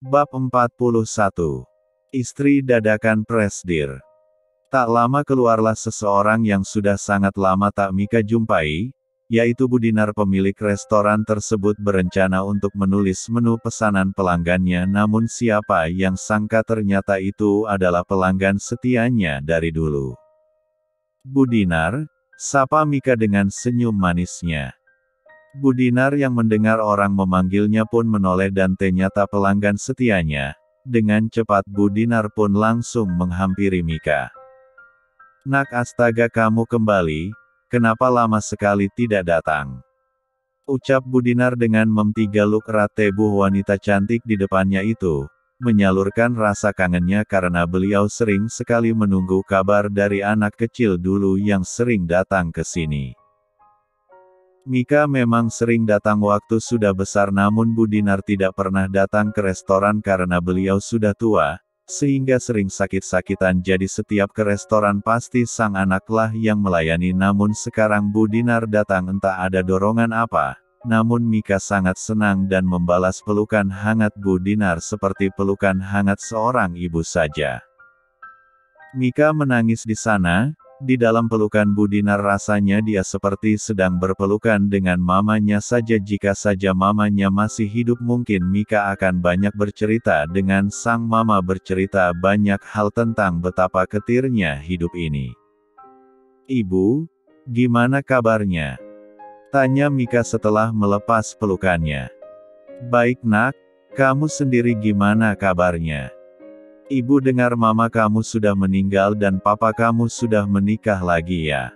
Bab 41. Istri dadakan presdir. Tak lama keluarlah seseorang yang sudah sangat lama tak Mika jumpai, yaitu Budinar pemilik restoran tersebut berencana untuk menulis menu pesanan pelanggannya, namun siapa yang sangka ternyata itu adalah pelanggan setianya dari dulu. Budinar, sapa Mika dengan senyum manisnya. Budinar yang mendengar orang memanggilnya pun menoleh dan ternyata pelanggan setianya. Dengan cepat Budinar pun langsung menghampiri Mika. Nak, astaga, kamu kembali, kenapa lama sekali tidak datang? Ucap Budinar dengan memtigaluk erat tubuh wanita cantik di depannya itu, menyalurkan rasa kangennya karena beliau sering sekali menunggu kabar dari anak kecil dulu yang sering datang ke sini. Mika memang sering datang waktu sudah besar, namun Budinar tidak pernah datang ke restoran karena beliau sudah tua, sehingga sering sakit-sakitan, jadi setiap ke restoran pasti sang anaklah yang melayani. Namun sekarang Budinar datang entah ada dorongan apa, namun Mika sangat senang dan membalas pelukan hangat Budinar seperti pelukan hangat seorang ibu saja. Mika menangis di sana. Di dalam pelukan Budinar rasanya dia seperti sedang berpelukan dengan mamanya saja. Jika saja mamanya masih hidup, mungkin Mika akan banyak bercerita dengan sang mama, bercerita banyak hal tentang betapa ketirnya hidup ini. Ibu, gimana kabarnya? Tanya Mika setelah melepas pelukannya. Baik nak, kamu sendiri gimana kabarnya? Ibu dengar mama kamu sudah meninggal dan papa kamu sudah menikah lagi ya?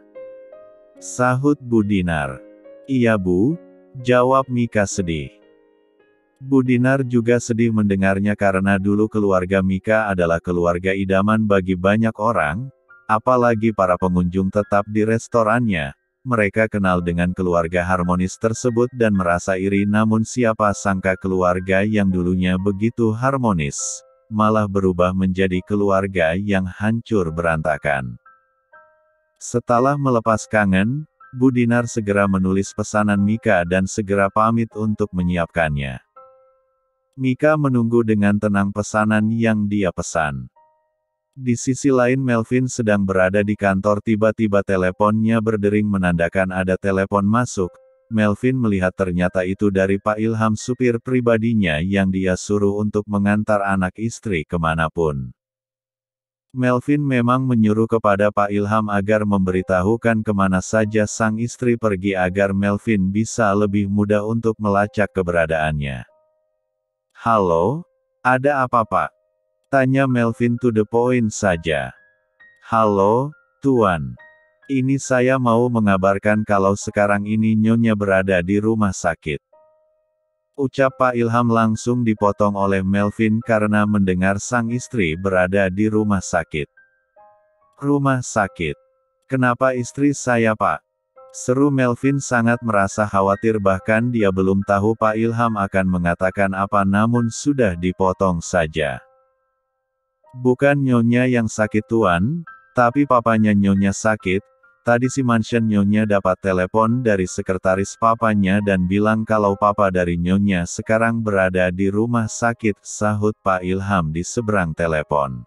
Sahut Budinar. Iya bu, jawab Mika sedih. Budinar juga sedih mendengarnya karena dulu keluarga Mika adalah keluarga idaman bagi banyak orang, apalagi para pengunjung tetap di restorannya. Mereka kenal dengan keluarga harmonis tersebut dan merasa iri, namun siapa sangka keluarga yang dulunya begitu harmonis malah berubah menjadi keluarga yang hancur berantakan. Setelah melepas kangen, Budinar segera menulis pesanan Mika dan segera pamit untuk menyiapkannya. Mika menunggu dengan tenang pesanan yang dia pesan. Di sisi lain Melvin sedang berada di kantor, tiba-tiba teleponnya berdering menandakan ada telepon masuk. Melvin melihat ternyata itu dari Pak Ilham, supir pribadinya yang dia suruh untuk mengantar anak istri kemanapun. Melvin memang menyuruh kepada Pak Ilham agar memberitahukan kemana saja sang istri pergi agar Melvin bisa lebih mudah untuk melacak keberadaannya. Halo? Ada apa Pak? Tanya Melvin to the point saja. Halo, Tuan. Ini saya mau mengabarkan kalau sekarang ini Nyonya berada di rumah sakit. Ucap Pak Ilham langsung dipotong oleh Melvin karena mendengar sang istri berada di rumah sakit. Rumah sakit? Kenapa istri saya Pak? Seru Melvin, sangat merasa khawatir, bahkan dia belum tahu Pak Ilham akan mengatakan apa, namun sudah dipotong saja. Bukan Nyonya yang sakit Tuan, tapi papanya Nyonya sakit. Tadi si mansion Nyonya dapat telepon dari sekretaris papanya dan bilang kalau papa dari Nyonya sekarang berada di rumah sakit, sahut Pak Ilham di seberang telepon.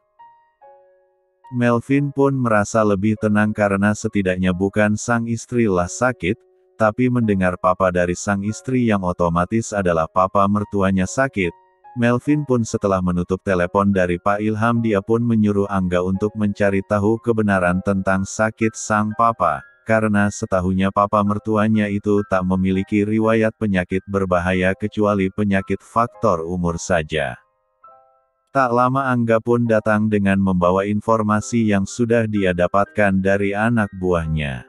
Melvin pun merasa lebih tenang karena setidaknya bukan sang istri lah sakit, tapi mendengar papa dari sang istri yang otomatis adalah papa mertuanya sakit. Melvin pun setelah menutup telepon dari Pak Ilham, dia pun menyuruh Angga untuk mencari tahu kebenaran tentang sakit sang papa, karena setahunya papa mertuanya itu tak memiliki riwayat penyakit berbahaya kecuali penyakit faktor umur saja. Tak lama Angga pun datang dengan membawa informasi yang sudah dia dapatkan dari anak buahnya.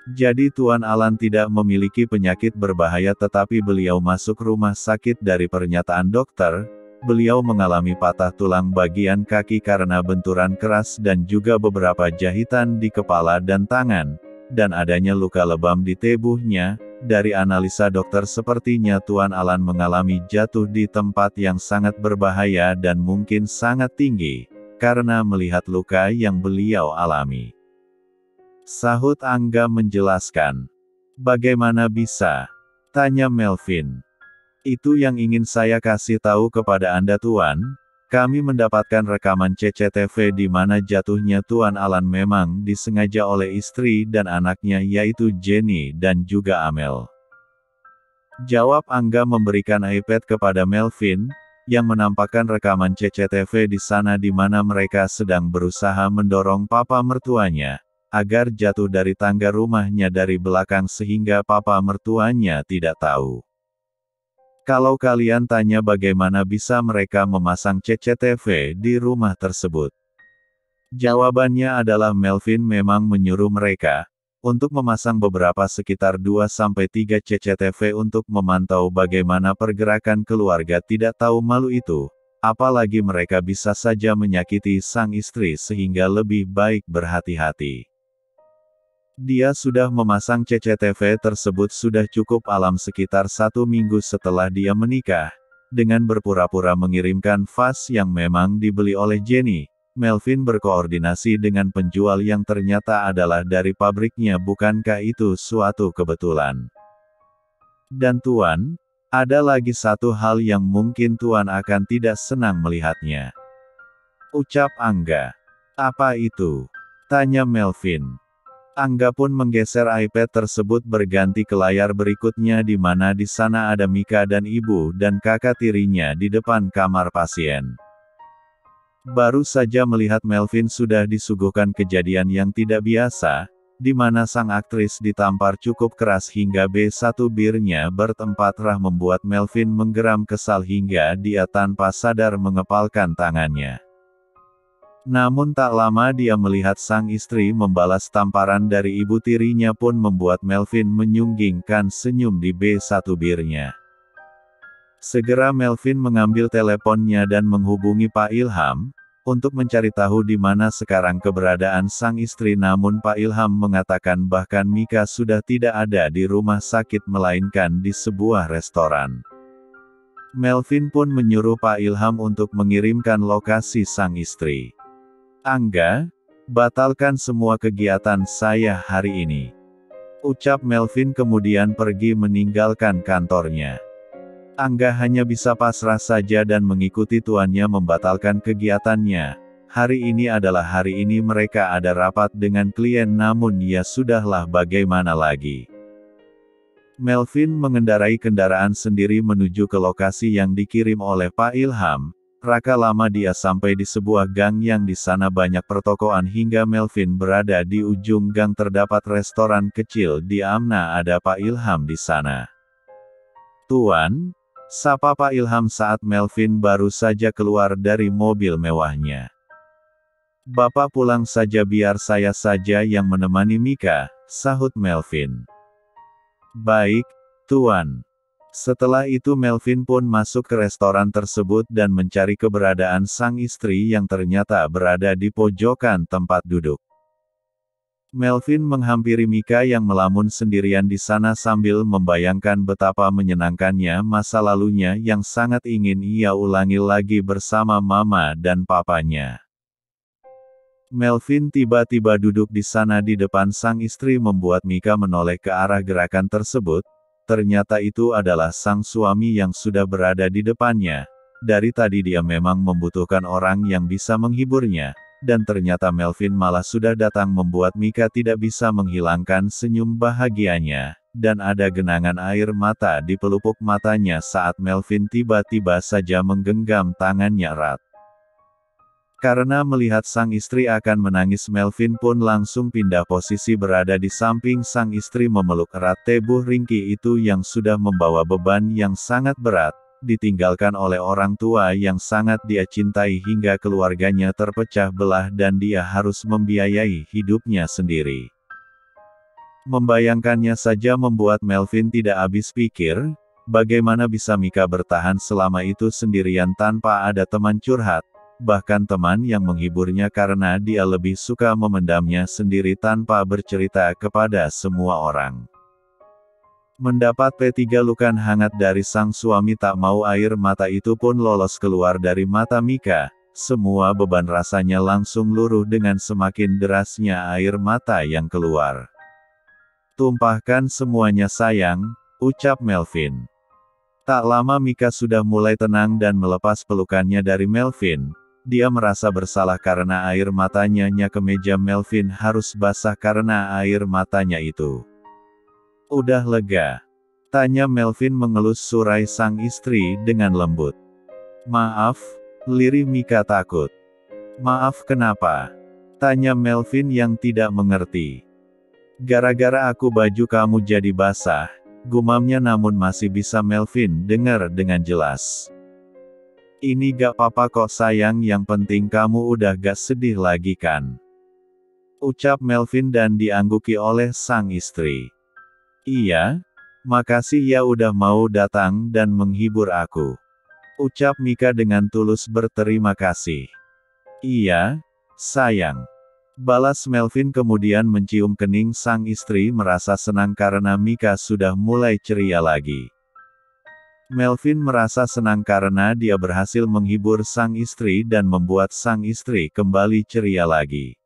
Jadi Tuan Alan tidak memiliki penyakit berbahaya, tetapi beliau masuk rumah sakit dari pernyataan dokter. Beliau mengalami patah tulang bagian kaki karena benturan keras dan juga beberapa jahitan di kepala dan tangan, dan adanya luka lebam di tubuhnya. Dari analisa dokter sepertinya Tuan Alan mengalami jatuh di tempat yang sangat berbahaya dan mungkin sangat tinggi, karena melihat luka yang beliau alami. Sahut Angga menjelaskan. Bagaimana bisa? Tanya Melvin. Itu yang ingin saya kasih tahu kepada Anda Tuan. Kami mendapatkan rekaman CCTV di mana jatuhnya Tuan Alan memang disengaja oleh istri dan anaknya yaitu Jenny dan juga Amel. Jawab Angga memberikan iPad kepada Melvin, yang menampakkan rekaman CCTV di sana di mana mereka sedang berusaha mendorong papa mertuanya, agar jatuh dari tangga rumahnya dari belakang sehingga papa mertuanya tidak tahu. Kalau kalian tanya bagaimana bisa mereka memasang CCTV di rumah tersebut. Jawabannya adalah Melvin memang menyuruh mereka, untuk memasang beberapa sekitar 2-3 CCTV untuk memantau bagaimana pergerakan keluarga tidak tahu malu itu, apalagi mereka bisa saja menyakiti sang istri sehingga lebih baik berhati-hati. Dia sudah memasang CCTV tersebut sudah cukup alam sekitar 1 minggu setelah dia menikah. Dengan berpura-pura mengirimkan vas yang memang dibeli oleh Jenny, Melvin berkoordinasi dengan penjual yang ternyata adalah dari pabriknya. Bukankah itu suatu kebetulan? Dan Tuan, ada lagi satu hal yang mungkin Tuan akan tidak senang melihatnya. Ucap Angga. Apa itu? Tanya Melvin. Angga pun menggeser iPad tersebut berganti ke layar berikutnya di mana di sana ada Mika dan ibu dan kakak tirinya di depan kamar pasien. Baru saja melihat Melvin sudah disuguhkan kejadian yang tidak biasa, di mana sang aktris ditampar cukup keras hingga B1 birnya bertempat rah membuat Melvin menggeram kesal hingga dia tanpa sadar mengepalkan tangannya. Namun tak lama dia melihat sang istri membalas tamparan dari ibu tirinya pun membuat Melvin menyunggingkan senyum di B1 birnya. Segera Melvin mengambil teleponnya dan menghubungi Pak Ilham, untuk mencari tahu di mana sekarang keberadaan sang istri. Namun Pak Ilham mengatakan bahkan Mika sudah tidak ada di rumah sakit melainkan di sebuah restoran. Melvin pun menyuruh Pak Ilham untuk mengirimkan lokasi sang istri. Angga, batalkan semua kegiatan saya hari ini. Ucap Melvin kemudian pergi meninggalkan kantornya. Angga hanya bisa pasrah saja dan mengikuti tuannya membatalkan kegiatannya. Hari ini adalah hari ini mereka ada rapat dengan klien namun ya sudahlah bagaimana lagi. Melvin mengendarai kendaraan sendiri menuju ke lokasi yang dikirim oleh Pak Ilham. Raka lama dia sampai di sebuah gang yang di sana banyak pertokoan hingga Melvin berada di ujung gang terdapat restoran kecil di Amna ada Pak Ilham di sana. Tuan, sapa Pak Ilham saat Melvin baru saja keluar dari mobil mewahnya. Bapak pulang saja biar saya saja yang menemani Mika, sahut Melvin. Baik, Tuan. Setelah itu Melvin pun masuk ke restoran tersebut dan mencari keberadaan sang istri yang ternyata berada di pojokan tempat duduk. Melvin menghampiri Mika yang melamun sendirian di sana sambil membayangkan betapa menyenangkannya masa lalunya yang sangat ingin ia ulangi lagi bersama mama dan papanya. Melvin tiba-tiba duduk di sana di depan sang istri membuat Mika menoleh ke arah gerakan tersebut. Ternyata itu adalah sang suami yang sudah berada di depannya. Dari tadi dia memang membutuhkan orang yang bisa menghiburnya, dan ternyata Melvin malah sudah datang membuat Mika tidak bisa menghilangkan senyum bahagianya, dan ada genangan air mata di pelupuk matanya saat Melvin tiba-tiba saja menggenggam tangannya erat. Karena melihat sang istri akan menangis Melvin pun langsung pindah posisi berada di samping sang istri memeluk erat tubuh ringkih itu yang sudah membawa beban yang sangat berat, ditinggalkan oleh orang tua yang sangat dia cintai hingga keluarganya terpecah belah dan dia harus membiayai hidupnya sendiri. Membayangkannya saja membuat Melvin tidak habis pikir, bagaimana bisa Mika bertahan selama itu sendirian tanpa ada teman curhat. Bahkan teman yang menghiburnya karena dia lebih suka memendamnya sendiri tanpa bercerita kepada semua orang. Mendapat P3 lukan hangat dari sang suami tak mau air mata itu pun lolos keluar dari mata Mika, semua beban rasanya langsung luruh dengan semakin derasnya air mata yang keluar. Tumpahkan semuanya sayang, ucap Melvin. Tak lama Mika sudah mulai tenang dan melepas pelukannya dari Melvin. Dia merasa bersalah karena air matanya ke meja Melvin harus basah karena air matanya itu. Udah lega? Tanya Melvin mengelus surai sang istri dengan lembut. Maaf, lirih Mika takut. Maaf kenapa? Tanya Melvin yang tidak mengerti. Gara-gara aku baju kamu jadi basah, gumamnya namun masih bisa Melvin dengar dengan jelas. Ini gak apa-apa kok sayang, yang penting kamu udah gak sedih lagi kan? Ucap Melvin dan diangguki oleh sang istri. Iya, makasih ya udah mau datang dan menghibur aku. Ucap Mika dengan tulus berterima kasih. Iya, sayang. Balas Melvin kemudian mencium kening sang istri merasa senang karena Mika sudah mulai ceria lagi. Melvin merasa senang karena dia berhasil menghibur sang istri dan membuat sang istri kembali ceria lagi.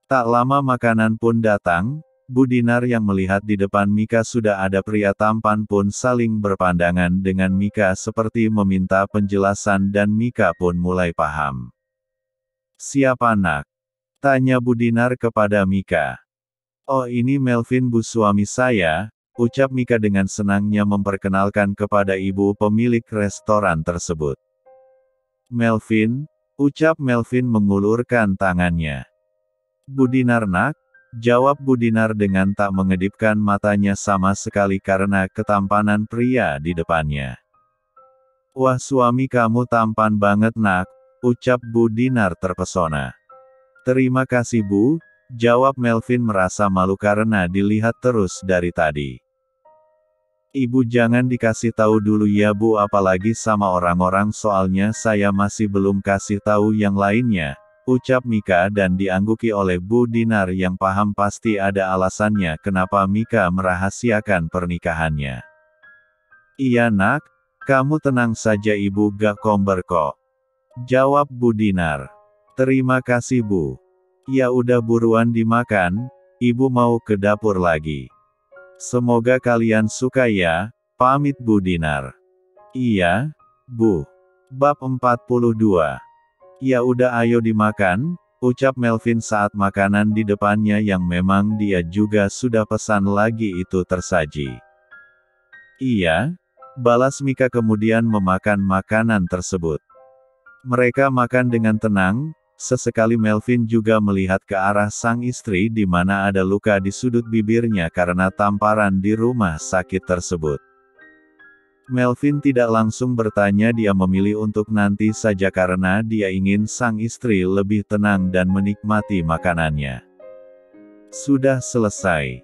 Tak lama makanan pun datang, Bu Dinar yang melihat di depan Mika sudah ada pria tampan pun saling berpandangan dengan Mika seperti meminta penjelasan dan Mika pun mulai paham. Siapa nak? Tanya Bu Dinar kepada Mika. Oh ini Melvin bu suami saya, ucap Mika dengan senangnya memperkenalkan kepada ibu pemilik restoran tersebut. Melvin, ucap Melvin mengulurkan tangannya. Bu Dinar nak, jawab Bu Dinar dengan tak mengedipkan matanya sama sekali karena ketampanan pria di depannya. Wah suami kamu tampan banget nak, ucap Bu Dinar terpesona. Terima kasih Bu, jawab Melvin merasa malu karena dilihat terus dari tadi. Ibu jangan dikasih tahu dulu ya Bu, apalagi sama orang-orang, soalnya saya masih belum kasih tahu yang lainnya, ucap Mika dan diangguki oleh Bu Dinar yang paham pasti ada alasannya kenapa Mika merahasiakan pernikahannya. Iya nak, kamu tenang saja ibu gak komber kok. Jawab Bu Dinar. Terima kasih Bu. Ya udah buruan dimakan, ibu mau ke dapur lagi. Semoga kalian suka ya, pamit Bu Dinar. Iya, Bu. Bab 42. Ya udah ayo dimakan, ucap Melvin saat makanan di depannya yang memang dia juga sudah pesan lagi itu tersaji. Iya, balas Mika kemudian memakan makanan tersebut. Mereka makan dengan tenang. Sesekali Melvin juga melihat ke arah sang istri di mana ada luka di sudut bibirnya karena tamparan di rumah sakit tersebut. Melvin tidak langsung bertanya, dia memilih untuk nanti saja karena dia ingin sang istri lebih tenang dan menikmati makanannya. Sudah selesai?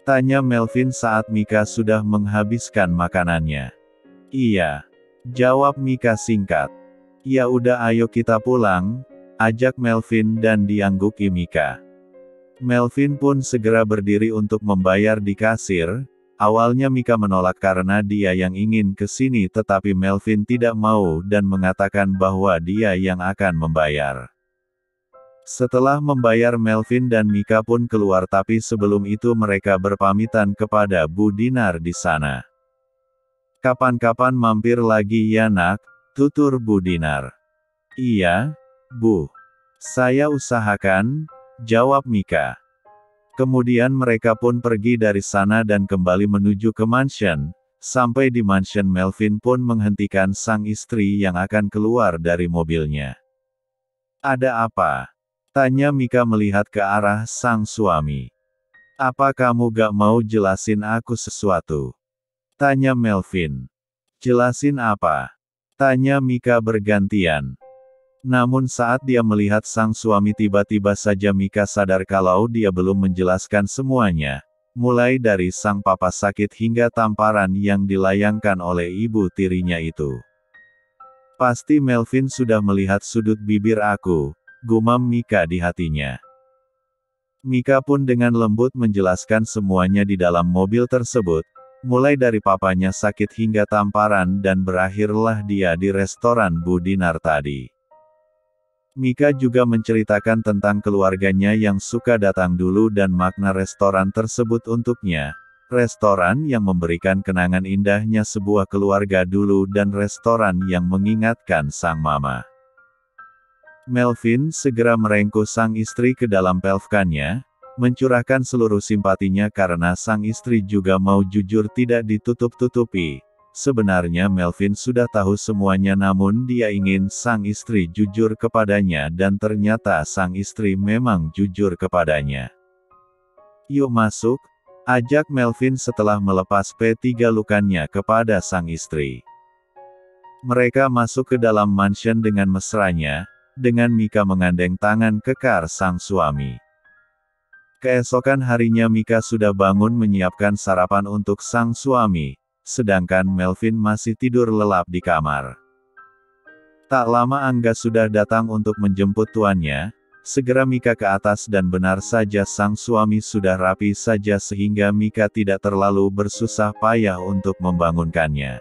Tanya Melvin saat Mika sudah menghabiskan makanannya. Iya, jawab Mika singkat. Ya udah ayo kita pulang, ajak Melvin dan diangguki Mika. Melvin pun segera berdiri untuk membayar di kasir. Awalnya Mika menolak karena dia yang ingin ke sini, tetapi Melvin tidak mau dan mengatakan bahwa dia yang akan membayar. Setelah membayar, Melvin dan Mika pun keluar, tapi sebelum itu mereka berpamitan kepada Bu Dinar di sana. Kapan-kapan mampir lagi ya nak, tutur Bu Dinar. Iya, Bu. Saya usahakan, jawab Mika. Kemudian mereka pun pergi dari sana dan kembali menuju ke mansion. Sampai di mansion, Melvin pun menghentikan sang istri yang akan keluar dari mobilnya. Ada apa? Tanya Mika melihat ke arah sang suami. Apa kamu gak mau jelasin aku sesuatu? Tanya Melvin. Jelasin apa? Tanya Mika bergantian. Namun saat dia melihat sang suami, tiba-tiba saja Mika sadar kalau dia belum menjelaskan semuanya, mulai dari sang papa sakit hingga tamparan yang dilayangkan oleh ibu tirinya itu. Pasti Melvin sudah melihat sudut bibir aku, gumam Mika di hatinya. Mika pun dengan lembut menjelaskan semuanya di dalam mobil tersebut, mulai dari papanya sakit hingga tamparan, dan berakhirlah dia di restoran Bu Dinar tadi. Mika juga menceritakan tentang keluarganya yang suka datang dulu dan makna restoran tersebut untuknya. restoran yang memberikan kenangan indahnya sebuah keluarga dulu dan restoran yang mengingatkan sang mama. Melvin segera merengkuh sang istri ke dalam pelvikannya, mencurahkan seluruh simpatinya karena sang istri juga mau jujur tidak ditutup-tutupi. Sebenarnya Melvin sudah tahu semuanya namun dia ingin sang istri jujur kepadanya dan ternyata sang istri memang jujur kepadanya. "Yuk masuk," ajak Melvin setelah melepas P3 lukannya kepada sang istri. Mereka masuk ke dalam mansion dengan mesranya, dengan Mika menggandeng tangan kekar sang suami. Keesokan harinya Mika sudah bangun menyiapkan sarapan untuk sang suami, sedangkan Melvin masih tidur lelap di kamar. Tak lama Angga sudah datang untuk menjemput tuannya, segera Mika ke atas dan benar saja sang suami sudah rapi saja sehingga Mika tidak terlalu bersusah payah untuk membangunkannya.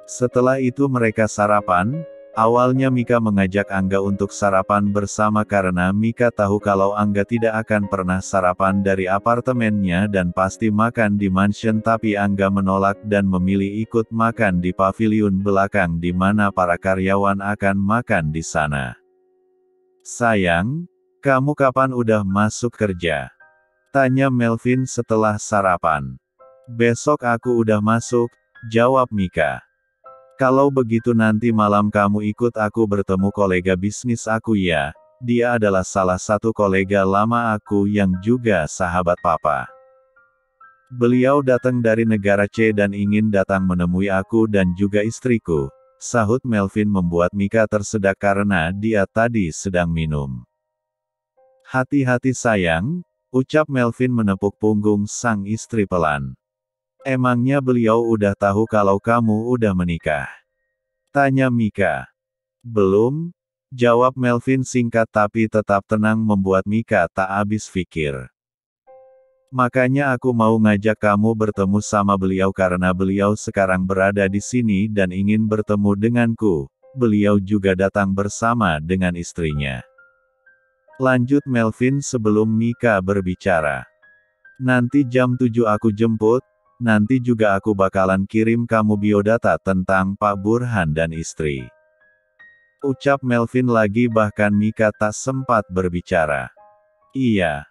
Setelah itu mereka sarapan. Awalnya Mika mengajak Angga untuk sarapan bersama karena Mika tahu kalau Angga tidak akan pernah sarapan dari apartemennya dan pasti makan di mansion, tapi Angga menolak dan memilih ikut makan di pavilion belakang di mana para karyawan akan makan di sana. "Sayang, kamu kapan udah masuk kerja?" tanya Melvin setelah sarapan. "Besok aku udah masuk," jawab Mika. "Kalau begitu nanti malam kamu ikut aku bertemu kolega bisnis aku ya, dia adalah salah satu kolega lama aku yang juga sahabat papa. Beliau datang dari negara C dan ingin datang menemui aku dan juga istriku," sahut Melvin membuat Mika tersedak karena dia tadi sedang minum. "Hati-hati sayang," ucap Melvin menepuk punggung sang istri pelan. "Emangnya beliau udah tahu kalau kamu udah menikah?" tanya Mika. "Belum," jawab Melvin singkat tapi tetap tenang membuat Mika tak habis pikir. "Makanya aku mau ngajak kamu bertemu sama beliau karena beliau sekarang berada di sini dan ingin bertemu denganku. Beliau juga datang bersama dengan istrinya," lanjut Melvin sebelum Mika berbicara. "Nanti jam 7 aku jemput. Nanti juga aku bakalan kirim kamu biodata tentang Pak Burhan dan istri," ucap Melvin lagi bahkan Mika tak sempat berbicara. "Iya,"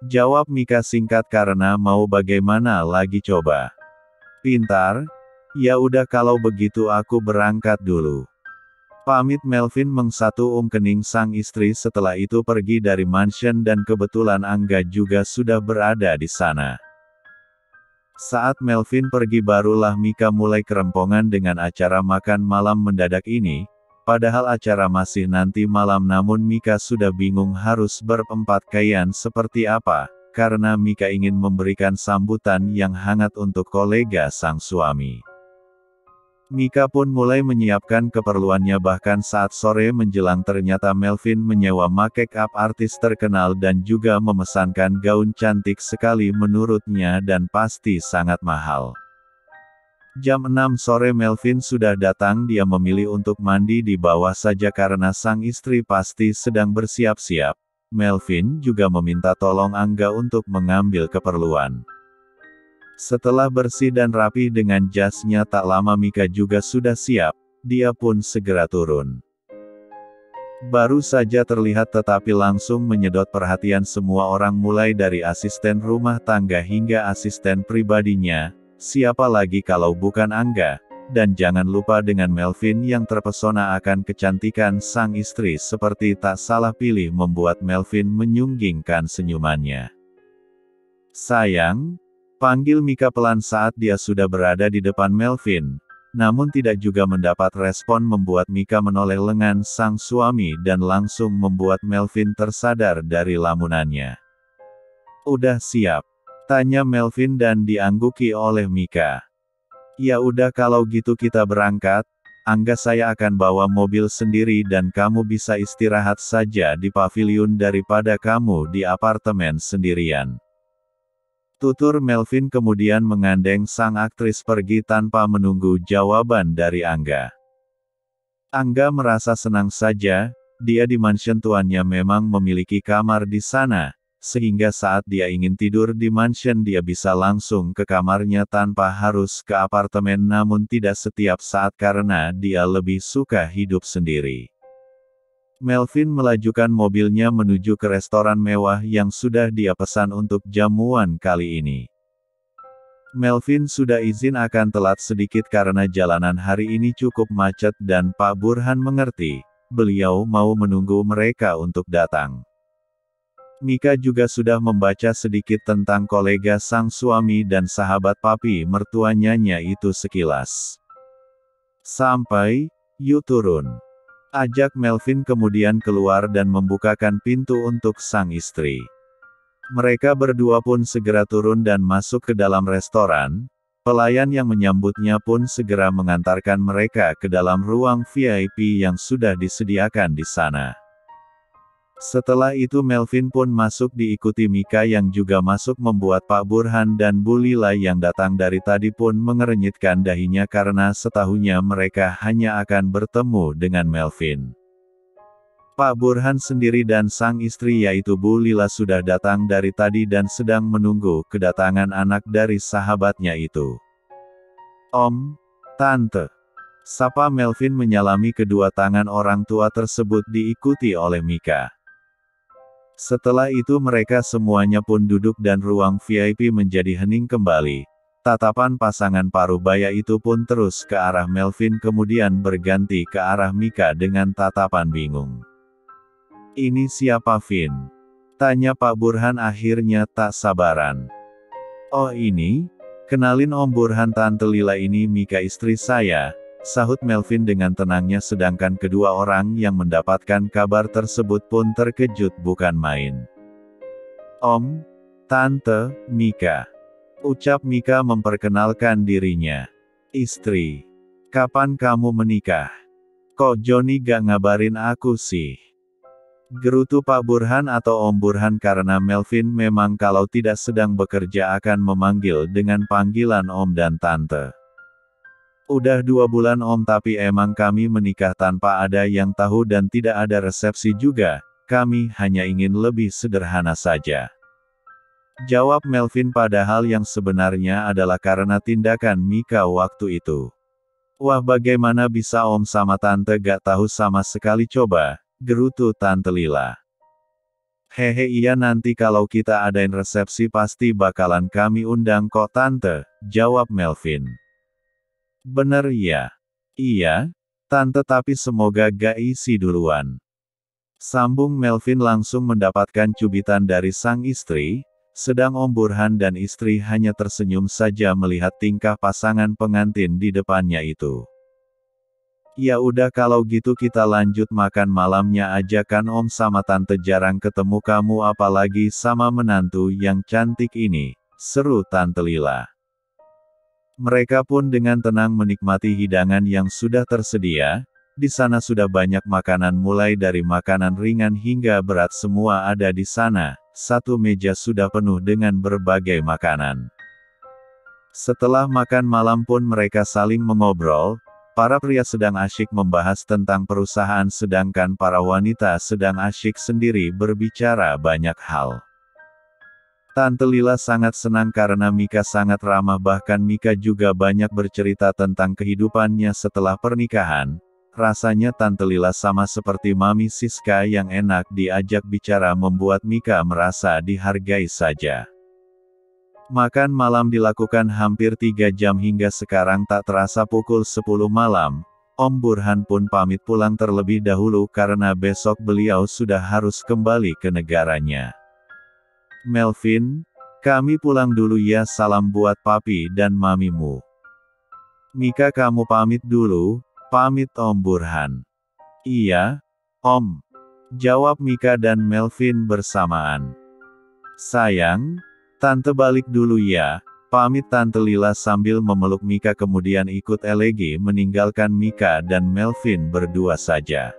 jawab Mika singkat karena mau bagaimana lagi coba. "Pintar. Ya udah kalau begitu aku berangkat dulu," pamit Melvin mengsatu kening sang istri setelah itu pergi dari mansion dan kebetulan Angga juga sudah berada di sana. Saat Melvin pergi barulah Mika mulai kerempongan dengan acara makan malam mendadak ini, padahal acara masih nanti malam namun Mika sudah bingung harus berpakaian seperti apa, karena Mika ingin memberikan sambutan yang hangat untuk kolega sang suami. Mika pun mulai menyiapkan keperluannya bahkan saat sore menjelang ternyata Melvin menyewa make-up artis terkenal dan juga memesankan gaun cantik sekali menurutnya dan pasti sangat mahal. Jam 6 sore Melvin sudah datang, dia memilih untuk mandi di bawah saja karena sang istri pasti sedang bersiap-siap. Melvin juga meminta tolong Angga untuk mengambil keperluan. Setelah bersih dan rapi dengan jasnya tak lama Mika juga sudah siap, dia pun segera turun. Baru saja terlihat tetapi langsung menyedot perhatian semua orang mulai dari asisten rumah tangga hingga asisten pribadinya, siapa lagi kalau bukan Angga, dan jangan lupa dengan Melvin yang terpesona akan kecantikan sang istri seperti tak salah pilih membuat Melvin menyunggingkan senyumannya. "Sayang," panggil Mika pelan saat dia sudah berada di depan Melvin, namun tidak juga mendapat respon membuat Mika menoleh lengan sang suami dan langsung membuat Melvin tersadar dari lamunannya. "Udah siap?" tanya Melvin dan diangguki oleh Mika. "Ya udah kalau gitu kita berangkat, Angga saya akan bawa mobil sendiri dan kamu bisa istirahat saja di pavilion daripada kamu di apartemen sendirian," tutur Melvin kemudian menggandeng sang aktris pergi tanpa menunggu jawaban dari Angga. Angga merasa senang saja, dia di mansion tuannya memang memiliki kamar di sana, sehingga saat dia ingin tidur di mansion dia bisa langsung ke kamarnya tanpa harus ke apartemen, namun tidak setiap saat karena dia lebih suka hidup sendiri. Melvin melajukan mobilnya menuju ke restoran mewah yang sudah dia pesan untuk jamuan kali ini. Melvin sudah izin akan telat sedikit karena jalanan hari ini cukup macet dan Pak Burhan mengerti, beliau mau menunggu mereka untuk datang. Mika juga sudah membaca sedikit tentang kolega sang suami dan sahabat papi mertuanya itu sekilas. Sampai, yuk turun. Ajak Melvin kemudian keluar dan membukakan pintu untuk sang istri. Mereka berdua pun segera turun dan masuk ke dalam restoran. Pelayan yang menyambutnya pun segera mengantarkan mereka ke dalam ruang VIP yang sudah disediakan di sana. Setelah itu Melvin pun masuk diikuti Mika yang juga masuk, membuat Pak Burhan dan Bu Lila yang datang dari tadi pun mengernyitkan dahinya karena setahunya mereka hanya akan bertemu dengan Melvin. Pak Burhan sendiri dan sang istri yaitu Bu Lila sudah datang dari tadi dan sedang menunggu kedatangan anak dari sahabatnya itu. Om, Tante. Sapa Melvin menyalami kedua tangan orang tua tersebut diikuti oleh Mika. Setelah itu mereka semuanya pun duduk dan ruang VIP menjadi hening kembali. Tatapan pasangan parubaya itu pun terus ke arah Melvin kemudian berganti ke arah Mika dengan tatapan bingung. Ini siapa, Vin? Tanya Pak Burhan akhirnya tak sabaran. Oh ini? Kenalin Om Burhan, Tante Lila ini Mika istri saya, sahut Melvin dengan tenangnya, sedangkan kedua orang yang mendapatkan kabar tersebut pun terkejut bukan main. Om, Tante, Mika. Ucap Mika memperkenalkan dirinya. Istri. Kapan kamu menikah? Kok Joni gak ngabarin aku sih? Gerutu Pak Burhan atau Om Burhan karena Melvin memang kalau tidak sedang bekerja akan memanggil dengan panggilan Om dan Tante. Udah 2 bulan Om, tapi emang kami menikah tanpa ada yang tahu dan tidak ada resepsi juga, kami hanya ingin lebih sederhana saja. Jawab Melvin, padahal yang sebenarnya adalah karena tindakan Mika waktu itu. Wah, bagaimana bisa Om sama Tante gak tahu sama sekali, coba, gerutu Tante Lila. Hehe, iya, nanti kalau kita adain resepsi pasti bakalan kami undang kok Tante, jawab Melvin. Bener ya? Iya, Tante, tapi semoga gak isi duluan. Sambung Melvin langsung mendapatkan cubitan dari sang istri, sedang Om Burhan dan istri hanya tersenyum saja melihat tingkah pasangan pengantin di depannya itu. Ya udah kalau gitu kita lanjut makan malamnya aja kan Om, sama Tante jarang ketemu kamu apalagi sama menantu yang cantik ini, seru Tante Lila. Mereka pun dengan tenang menikmati hidangan yang sudah tersedia. Di sana sudah banyak makanan mulai dari makanan ringan hingga berat semua ada di sana. Satu meja sudah penuh dengan berbagai makanan. Setelah makan malam pun mereka saling mengobrol. Para pria sedang asyik membahas tentang perusahaan sedangkan para wanita sedang asyik sendiri berbicara banyak hal. Tante Lila sangat senang karena Mika sangat ramah, bahkan Mika juga banyak bercerita tentang kehidupannya setelah pernikahan. Rasanya Tante Lila sama seperti Mami Siska yang enak diajak bicara, membuat Mika merasa dihargai saja. Makan malam dilakukan hampir 3 jam hingga sekarang tak terasa pukul 10 malam. Om Burhan pun pamit pulang terlebih dahulu karena besok beliau sudah harus kembali ke negaranya. Melvin, kami pulang dulu ya, salam buat papi dan mamimu. Mika, kamu pamit dulu, pamit Om Burhan. Iya, Om. Jawab Mika dan Melvin bersamaan. Sayang, Tante balik dulu ya, pamit Tante Lila sambil memeluk Mika kemudian ikut elegi meninggalkan Mika dan Melvin berdua saja.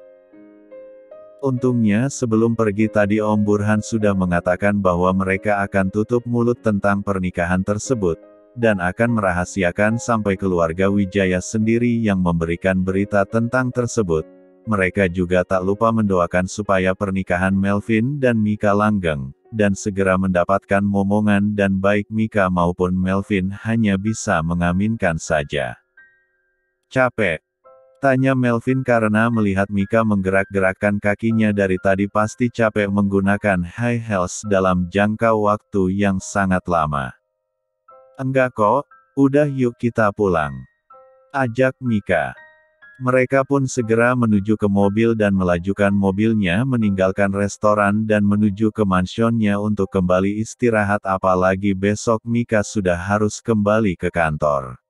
Untungnya sebelum pergi tadi Om Burhan sudah mengatakan bahwa mereka akan tutup mulut tentang pernikahan tersebut, dan akan merahasiakan sampai keluarga Wijaya sendiri yang memberikan berita tentang tersebut. Mereka juga tak lupa mendoakan supaya pernikahan Melvin dan Mika langgeng, dan segera mendapatkan momongan dan baik Mika maupun Melvin hanya bisa mengaminkan saja. Capek? Tanya Melvin karena melihat Mika menggerak-gerakkan kakinya dari tadi pasti capek menggunakan high heels dalam jangka waktu yang sangat lama. Enggak kok, udah yuk kita pulang. Ajak Mika. Mereka pun segera menuju ke mobil dan melajukan mobilnya meninggalkan restoran dan menuju ke mansionnya untuk kembali istirahat apalagi besok Mika sudah harus kembali ke kantor.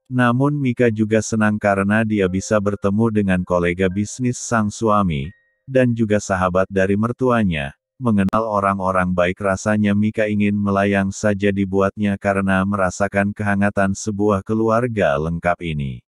Namun Mika juga senang karena dia bisa bertemu dengan kolega bisnis sang suami, dan juga sahabat dari mertuanya. Mengenal orang-orang baik rasanya Mika ingin melayang saja dibuatnya karena merasakan kehangatan sebuah keluarga lengkap ini.